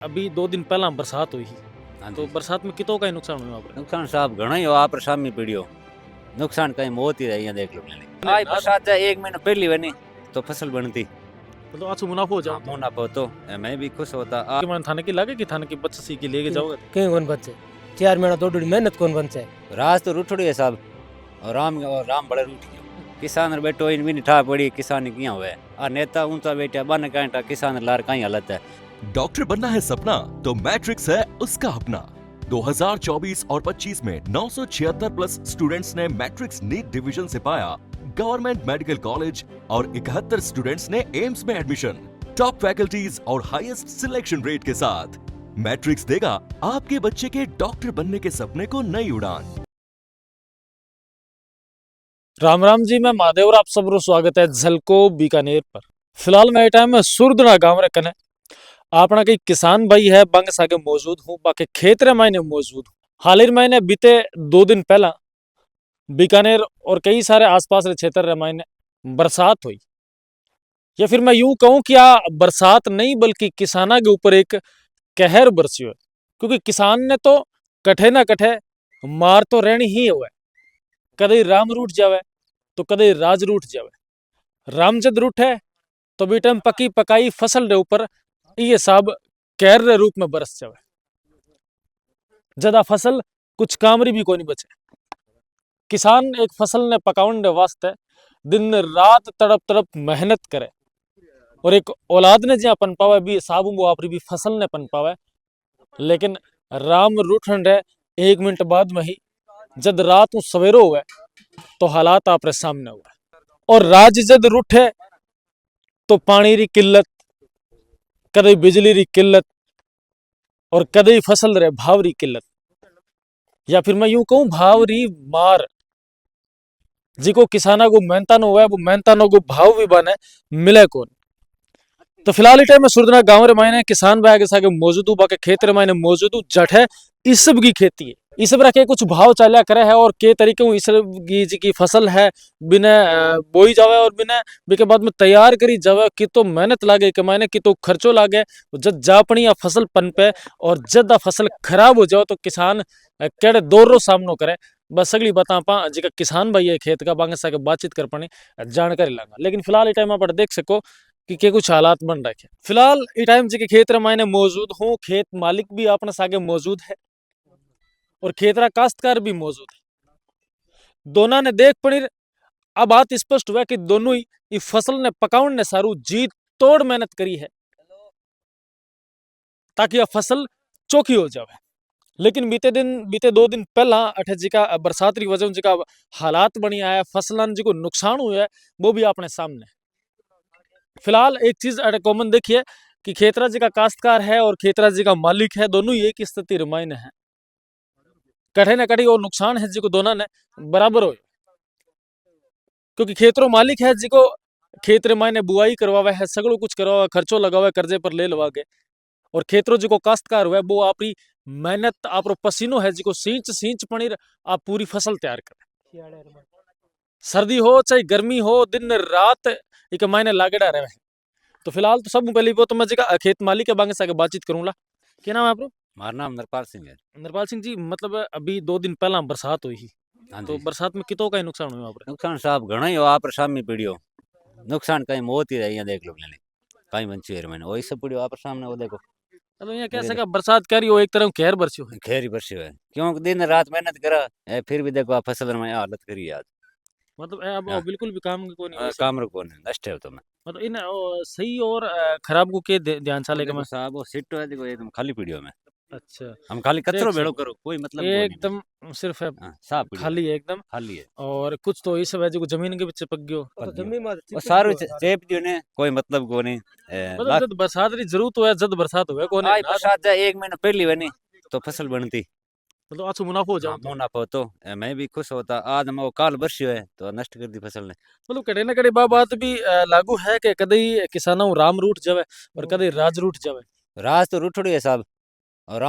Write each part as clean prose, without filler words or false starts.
अभी 2 दिन पहला बरसात हुई हाँ तो जी। बरसात में कितो का नुकसान हुआ आपरे? नुकसान साहब घणा ही हो आप सामी पीड़ियो नुकसान कहीं मौत ही रही है देख लो मैंने आज ना- बरसात जाए 1 महीना पहली बनी तो फसल बनती मतलब अच्छा मुनाफा हो जाओ मुनाफा तो मैं भी खुश होता कि मन थाने की लागे कि थाने की बच्चे सी की लेके जाओगे कहीं कौन बचे 4 महीना दो मेहनत कौन बचे राज तो रूठड़ी है साहब और राम बड़े रूठ गयो किसान रे बेटो इन भी नहीं ठा पड़ी किसान किया हुए आ नेता ऊंचा बेटा बन कांटा किसान लार कहीं हालत है। डॉक्टर बनना है सपना तो मैट्रिक्स है उसका अपना। 2024 और 25 में 976 प्लस स्टूडेंट्स ने मैट्रिक्स नीट डिवीजन से पाया गवर्नमेंट मेडिकल कॉलेज और 71 स्टूडेंट्स ने एम्स में एडमिशन। टॉप फैकल्टीज और हाईएस्ट सिलेक्शन रेट के साथ मैट्रिक्स देगा आपके बच्चे के डॉक्टर बनने के सपने को नई उड़ान। राम राम जी, मैं महादेव और आप सबरो स्वागत है झलको बीकानेर पर। फिलहाल मैं टाइम में सुरदना गांव रे कने अपना कई किसान भाई है बंग सागे मौजूद हूँ बाकी खेत रे मायने मौजूद हूँ। हाल ही महीने बीते 2 दिन पहला बीकानेर और कई सारे आसपास रे क्षेत्र रे मायने बरसात हुई, या फिर मैं यूं कहूं कि बरसात नहीं बल्कि किसाना के ऊपर एक कहर बरसी है। क्योंकि किसान ने तो कठे ना कठे मार तो रहनी ही हुआ, कदे राम रूठ जावे तो कदे राज रूठ जावे। राम जद रूठे तो बेटा पकी पकाई फसल रे ऊपर ये सब कहर रे रूप में बरस जावे। जदा फसल कुछ कामरी भी कोनी बचे। किसान एक फसल ने पकाउन रे वास्ते दिन रात तड़प तड़प मेहनत करे और एक औलाद ने ज्या पन पावे भी साबु वो आपरी भी फसल ने पन पावे। लेकिन राम रूठन रे 1 मिनट बाद में ही जद रात उ सवेरो हुए तो हालात आपरे सामने हुए। और राज जद रूठे तो पानी री किल्लत, कदे बिजली री किल्लत और कदे फसल रे भाव री किल्लत, या फिर मैं यूं कहूं भाव री मार। जिको किसाना को मेहनता न हुआ वो मेहनता नो को भाव भी बने मिले कौन। तो फिलहाल टाइम में सुरदना गांव रे मायने किसान भाई के सागे मौजूद हूं, बाके खेत रे मायने मौजूद हूं। जठ है इसब की खेती है, इसब रखे कुछ भाव चाल्या करे है और के तरीके हूं इसब की जी फसल है बिना बोई जावे और बिना बिके बाद में तैयार करी जावे कि तो मेहनत लागे के मायने कि तो खर्चो लागे। जब जापनी या फसल पनपे और जद फसल खराब हो जाओ तो किसान केड़े दौर रो सामनो करे। बस अगली बात आप जी किसान भाई है खेत का बांगे सागे बातचीत कर पानी जानकारी लागा। लेकिन फिलहाल टाइम आप देख सको कि के कुछ हालात बन रखे। फिलहाल ई टाइम जी के खेत रे मायने मौजूद हूँ, खेत मालिक भी अपने सागे मौजूद है और खेतरा काश्तकार भी मौजूद है। दोनों ने देख पड़ी अब बात स्पष्ट हुआ कि दोनों ही इस फसल ने पकाउन ने सारू जीत तोड़ मेहनत करी है ताकि यह फसल चौकी हो जाए। लेकिन बीते 2 दिन पहला अठे जी का बरसात की वजह जी का हालात बनी आया, फसलन जी को नुकसान हुआ है वो भी अपने सामने। फिलहाल एक चीज अटे कॉमन देखिए कि खेतरा जी का काश्तकार है और खेतरा जी का मालिक है, दोनों ही एक स्थिति रमायन है। कठे न कठे और नुकसान है जी को दोनों ने बराबर हो। क्योंकि खेतरो मालिक है जी को खेत रे मायने बुआई करवावे है, सगळो कुछ करवावे, खर्चो लगावे, कर्जे पर ले लवागे। और खेतरो जी को काश्तकार हुआ वो आपरी मेहनत आपरो पसीनो है जी को सींच सींच पनीर आप पूरी फसल तैयार करे। सर्दी हो चाहे गर्मी हो दिन रात एक मायने लागेड़ा रहे। तो फिलहाल तो सब पहले वो तो मैं जी का खेत मालिक के बांगे सागे बातचीत करूंगा। क्या नाम है आपरो? मारा नाम नरपाल सिंह है। नरपाल सिंह जी, मतलब अभी 2 दिन पहला बरसात हुई हाँ तो जी। बरसात में कितो का नुकसान हुआ आपरे? नुकसान साहब घणा ही हो आप सामी पीड़ियो नुकसान कहीं मौत ही रही है देख लो मैंने कहीं बंची है मैंने वही सब पीड़ियो आप सामने वो देखो मतलब यहाँ कह मेरे सका बरसात कह रही हो एक तरह कहर बरसी हो। घेरी बरसी है क्योंकि दिन रात मेहनत करा फिर भी देखो आप फसल में हालत करी आज मतलब अब हाँ। बिल्कुल भी काम को नहीं वैसे। काम रुको नहीं नष्ट है तो मैं मतलब इन सही और खराब को के ध्यान से लेके देखो मैं। साहब वो सिट है देखो एकदम खाली पीड़ियो में अच्छा, हम खाली कचरो देख भेड़ो सको करो कोई मतलब को नहीं एकदम सिर्फ है हाँ, साफ पीड़ियो खाली है एकदम। खाली है और कुछ तो इस वजह को जमीन के पीछे पक गयो। पक गयो। जमीन में वो सारो चेप दियो ने कोई मतलब को नहीं मतलब जब बरसात री जरूरत हो जब बरसात हुए कोने आज बरसात जाए 1 महीना पहली बनी तो फसल बनती मतलब अच्छा मुनाफा हो जाओ तो। मुनाफा तो मैं भी खुश होता आज मैं वो काल बरसियो है तो नष्ट कर दी फसल ने मतलब कड़े ना कड़े बात भी लागू है कि कदे किसानों राम रूठ जावे और कदे राज रूठ जावे। राज तो रूठड़ी है साहब और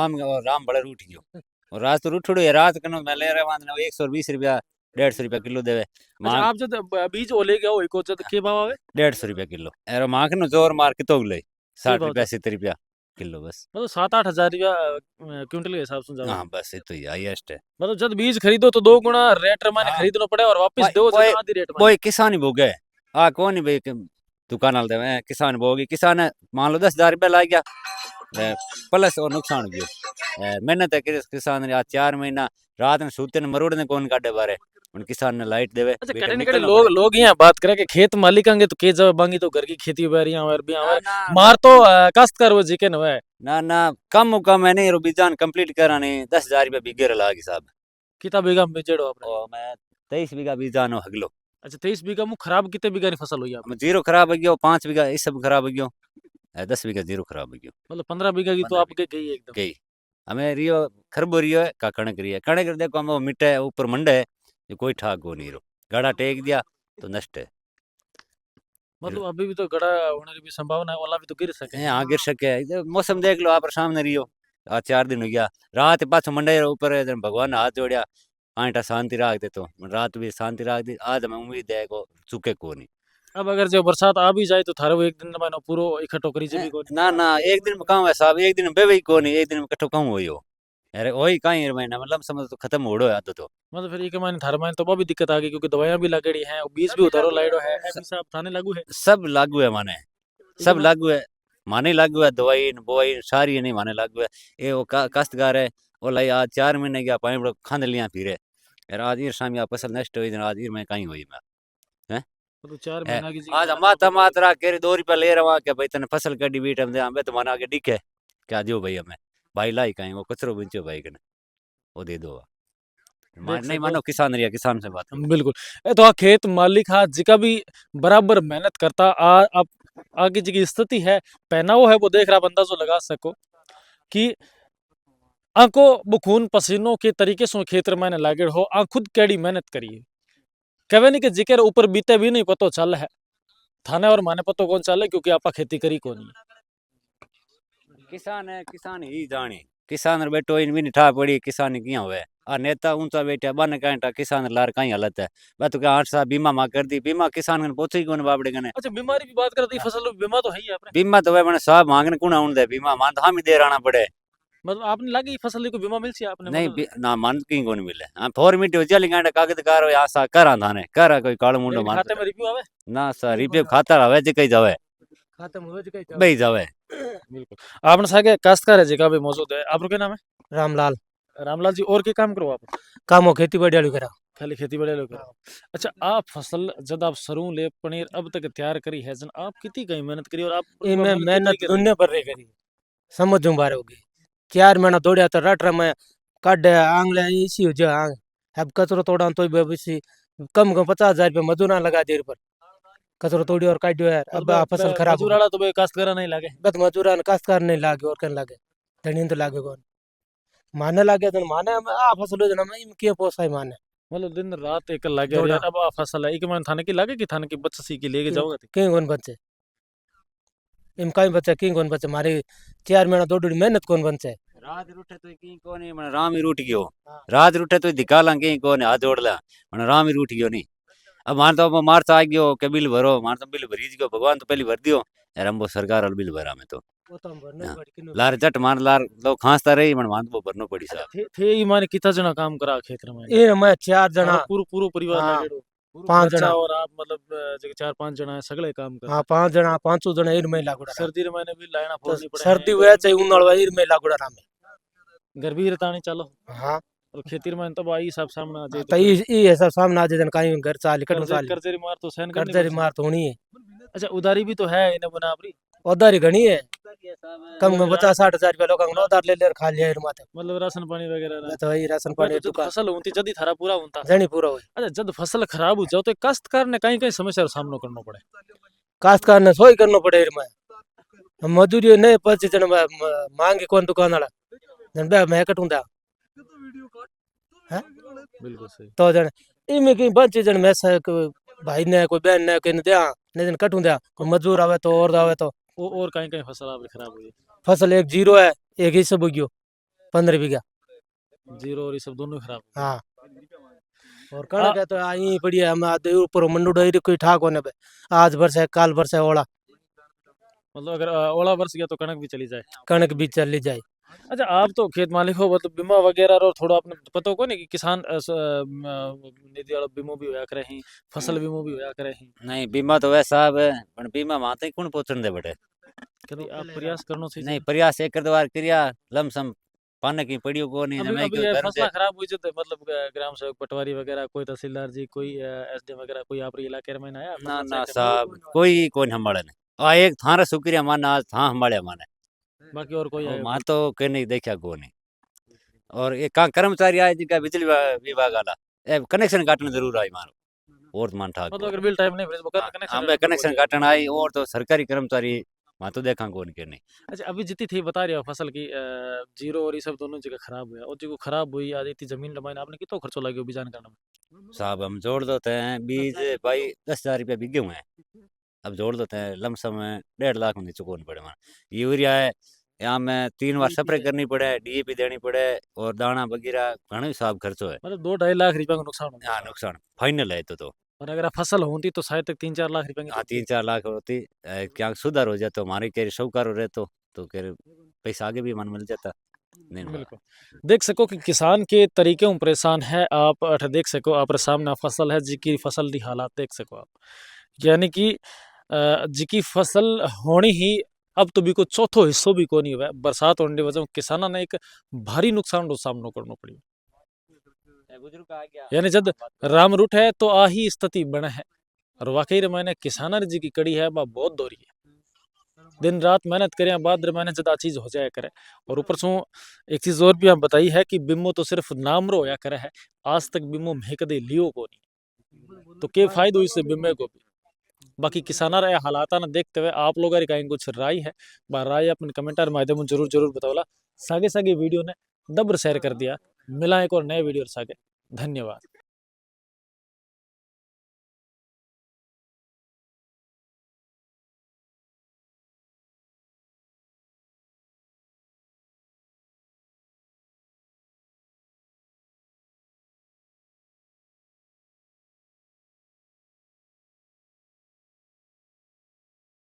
राम बड़े रूठ गयो और राज तो रूठड़ी है रात कनो मैं ले रहा हूं 120 रुपया 150 रुपया किलो देवे अच्छा, आप जब बीज ओले गया हो को जब के भाव आवे? 150 रुपया किलो एरो मां के नो जोर मार के तो ले के 60 भाव रुपया था? 70 रुपया किलो बस। मतलब 7-8 हजार रुपया क्विंटल के हिसाब से जाओ। हाँ बस इतो ही हाईएस्ट है। मतलब जब बीज खरीदो तो 2 गुना रेट माने हाँ। खरीदना पड़े और वापस कोई दो कोई जब आधी रेट माने। कोई किसान ही भोगे आ कौन ही भाई दुकान वाले देवे किसान भोगी किसान है, मान लो 10,000 रुपया ला गया प्लस और नुकसान हो गयो। मेहनत है किसान ने आज 4 महीना रात में सूते ने मरोड़ ने कौन काटे बारे उन किसान ने लाइट देवे अच्छा बेटा कड़े न कड़े निकलना लोग पड़े। लोग यहाँ बात करे कि खेत मालिक आंगे तो के जब बांगी तो घर की खेती बारियां और भी ना आवे ना मार तो काश्तकार वो जिके न है। ना कम है नहीं बीजान कंप्लीट करा नहीं 10,000 रुपया बीघे लागी साहब। कितना बीघा में बेचेड़ो आपने? और मैं 23 बीघा बीजान हगलो। अच्छा 23 बीघा में खराब कितने बीघा की फसल हुई आपने? जीरो खराब हो गयो 5 बीघा ये सब खराब हो गयो 10 बीघा जीरो खराब हो गयो। मतलब 15 बीघा की तो 15 आपके गई एकदम। गई हमें रियो खरबो रियो है का कणक रियो है कणक देखो हम वो मिट्टे है ऊपर मंडे है ये कोई ठाक को नहीं रो गाड़ा टेक दिया तो नष्ट है। मतलब अभी भी तो गड़ा होने की भी संभावना है ओला भी तो गिर सके। हाँ गिर सके इधर मौसम देख लो आप सामने रियो आज 4 दिन हो गया रात पाछो मंडे ऊपर है, भगवान ने हाथ जोड़िया कांटा शांति राख दे तो रात भी शांति राख दी आज हमें उम्मीद है को चुके को नहीं। अब अगर जो बरसात आ भी जाए तो थारे वो एक दिन में पूरो इकट्ठो करी भी को। ना एक दिन में काम है साहब एक दिन में बेवे को नहीं एक दिन में कठो काम हुई हो अरे वही कहीं महीना मतलब समझ तो खत्म हो रहा है तो मतलब फिर एक मायने थारे मायने तो भी दिक्कत आ गई क्योंकि दवाइयां भी लगेड़ी हैं और बीज भी उधारो लाइडो है ऐसे सब थाने लागू है। सब लागू है माने सब लागू है माने लागू है दवाई बोई सारी नहीं माने लागू है। ये वो काश्तकार है वो लाई आज 4 महीने गया पानी बड़ो खांद लिया फिरे यार आज ये शाम फसल नष्ट हुई आज ये मैं कहीं हुई मैं हैं तो 4 है, महीना की आज माता मात्रा के 2 रुपया ले रहा के भाई तने फसल कड़ी बीट हम दे हमें तो मना के दिखे क्या दो भाई हमें भाई लाई कहीं वो कचरो बिंचो भाई कने वो दे दो नहीं मानो किसान रिया किसान से बात करो। बिल्कुल ए तो खेत मालिक हा जिका भी बराबर मेहनत करता आप आगे जी की स्थिति है पहनाव है वो देख रहा बंदा जो लगा सको कि आंको वो खून पसीनों के तरीके से खेतर मैंने लागे हो आ खुद केड़ी मेहनत करिए कहे नहीं कि जिकर ऊपर बीते भी नहीं पतो चल है थाने और माने पतो कौन चल है क्योंकि आपा खेती करी कौन नहीं। किसान ही जाने किसान बेटो इन भी नहीं ठा पड़ी किसान किया हुए आ नेता ऊंचा बेटा बन कांटा किसान लार कहीं हालत है मैं तो क्या 8 साल बीमा मां कर दी बीमा किसान कन पहुंचे कौन बाबड़े कने। अच्छा बीमारी की बात करती फसल बीमा तो है ही आपने बीमा तो वे मैंने साहब मांगने कुण आउन दे बीमा मान तो हम ही दे राना पड़े मतलब आपने लगी फसल को बीमा मिल सी आपने नहीं मतलब ना मान की कौन मिले हां फॉर्मेट हो जली गांडा कागज कार हो आशा करा थाने करा कोई कालो मुंडो मान खाते में रिव्यू आवे ना सर रिपे खाता रहे जे कई जावे खत्म हो गई बई जावे। बिल्कुल आपने सागे काश्तकार है जगह भी मौजूद है आपको क्या नाम है? रामलाल रामलाल जी और क्या काम करो आप? काम हो खेती बाड़ी वाली करा खाली खेती बाड़ी लोग करो। अच्छा आप फसल जब आप सरू ले पनीर अब तक तैयार करी है जन आप कितनी कहीं मेहनत करी और आप इनमें मेहनत दुनिया भर रही करी समझ बार हो गई 4 महीना दौड़िया तो रट में काट आंगले इसी हो जा आंग अब कचरो तोड़ा तो इसी कम 50,000 रुपये मजदूर लगा दे पर कचरो तोड़ी और काट यार अब फसल खराब हो मजूराड़ा तो भाई काश्तकार नहीं लागे बस मजदूरा काश्तकार नहीं लागे और कहीं लागे धनी तो लागे कौन माने लागे तो माने आ फसल जना में किए पोसाई माने मतलब दिन रात एक लागे दौड़ा। यार अब आ फसल है एक मन थाने की लागे कि थाने की बच्चे सी की लेके जाओगे कहीं कौन बचे इम कहीं बचे कहीं कौन बचे मारी 4 महीना दौड़ी मेहनत कौन बचे रात रूठे तो की कोनी मन राम ही रूठ गयो रात रूठे तो दिखाला की कोने हाथ जोड़ला मन राम ही रूठ गयो नहीं अब मार तो आ गयो के बिल भरो मार तो बिल भरी गयो भगवान तो पहले भर दियो यार हम वो सरकार और बिल भरा में तो वो तो हम भरना ही पड़ी किन्नु लार जट मार लार लोग खांसता रही मन मान वो भरनो पड़ी साहब। थे ही माने कितना जना काम करा खेत में ये मैं 4 जना पूरा पूरा परिवार हाँ, लागेड़ो 5 बच्चा जना और आप मतलब जो 4-5 जना है सगले काम कर हाँ 5 जना 5 जना इन में लागुड़ा सर्दी रे माने भी लाइना तो फोड़नी पड़े सर्दी हुआ चाहिए उन्नाल वा इन में लागुड़ा रामे गर्भी रतानी चलो हाँ और खेती में तो भाई सब सामने आ जाए तो ये सब सामने आ जन कहीं घर चाल कट चाल कर्जे मार तो सहन करनी कर्जे पड़ती। मार तो होनी है अच्छा उधारी भी तो है इन्हें बना अपनी उधारी घनी है कम में 50-60 हजार रुपया लोग उधार ले खा लिया इर माथे मतलब राशन पानी वगैरह तो वही राशन पानी जब दुकान फसल होती जदी थारा पूरा होता जनी पूरा हुई अच्छा जब फसल खराब हो जाओ तो काश्तकार ने कहीं कहीं समस्या का सामना करना पड़े काश्तकार ने सोई करना पड़े इर में मजदूरी नहीं पची जन मांगे कौन दुकान वाला जन बे मैं कटूंदा बिल्कुल सही तो जन इमे की बंच जन मैं भाई ने कोई बहन ने कहीं दिया नहीं जन कटूं दिया कोई मजदूर आवे तो और आवे तो और कहीं कहीं फसल आप खराब हुई फसल एक जीरो है एक ही सब गयो 15 बीघा जीरो और ये सब दोनों खराब हाँ और कणक है तो आई पड़ी है हम आधे ऊपर मंडू डोरी कोई ठाक होने पे आज बरसे काल बरसे ओला मतलब अगर ओला बरस गया तो कणक भी चली जाए। कणक भी चली जाए। अच्छा, आप तो खेत मालिक हो, मतलब बीमा वगैरह और थोड़ा आपने पता हो को नहीं कि किसान निधि वाला बीमो भी होया करे हैं, फसल बीमो भी होया करे हैं। नहीं बीमा तो वैसा साहब है पण बीमा माते कौन पहुंचने दे बड़े। कभी आप प्रयास करना नहीं चाहिए। प्रयास एक बार क्रिया लमसम पाने की पड़ी को नहीं अभी मैं अभी क्यों ये घर फसला खराब हुई जब मतलब ग्राम सेवक पटवारी वगैरह कोई तहसीलदार जी कोई एसडीएम वगैरह कोई आप इलाके में आया ना फसल ना चेक करने? साहब कोई कौन हमारे ने आ एक थारा शुक्रिया माना आज था हमारे माने बाकी और कोई और आया मां कोई? तो के नहीं देखा को नहीं। और ये का कर्मचारी आए जिनका बिजली विभाग वाला कनेक्शन काटने जरूर आई मारो और मान ठाक मतलब को अगर बिल टाइम नहीं भरे तो हाँ कनेक्शन मैं कनेक्शन काटन आई और तो सरकारी कर्मचारी मां तो देखा कौन के नहीं। अच्छा, अभी जितनी थी बता रहे हो फसल की जीरो और ये सब दोनों जगह खराब हुआ और जो खराब हुई आज इतनी जमीन लमाइन आपने कितना खर्चो लगे बीजान करने में? साहब हम जोड़ देते हैं बीज भाई 10,000 रुपया बिके हुए हैं। अब जोड़ देते हैं लमसम में 1.5 लाख में चुकाने पड़े माना यूरिया है यहाँ में 3 बार स्प्रे करनी पड़े डीएपी देनी पड़े और दाना वगैरह घना हिसाब खर्चो है। मतलब 2-2.5 लाख रुपया का नुकसान हो गया। हाँ नुकसान फाइनल है तो और अगर फसल होती तो शायद तक 3-4 लाख रुपए की हाँ तो 3-4 लाख होती क्या सुधार हो जाता हमारे कह शौकार हो रहे तो कह पैसा आगे भी मन मिल जाता नहीं मिला। बिल्कुल देख सको कि किसान के तरीके में परेशान है आप अठ देख सको आप सामने फसल है जिकी फसल दी हालात देख सको आप यानी कि जिकी फसल होनी ही अब तो भी को चौथो हिस्सों भी को नहीं हुआ है। बरसात होने की वजह से किसाना ने एक भारी नुकसान रो सामना करना पड़ी बुजुर्ग आ गया यानी जब राम रूट है तो आ ही स्थिति बने है और वाकई रे मैंने किसाना जी की कड़ी है वह बहुत दोरी है दिन रात मेहनत करें बाद रे मैंने ज्यादा चीज हो जाया करे। और ऊपर से एक चीज और भी हम बताई है कि बिमो तो सिर्फ नाम रो होया करे है आज तक बिमो में कदे लियो को नहीं तो के फायदो इससे बिमे को भी। बाकी किसाना रे हालात ना देखते हुए आप लोग कहीं कुछ राय है बा राय अपने कमेंटर माध्यम जरूर जरूर बताओला सागे सागे वीडियो ने दबर शेयर कर दिया। मिला एक और नए वीडियो सागे धन्यवाद।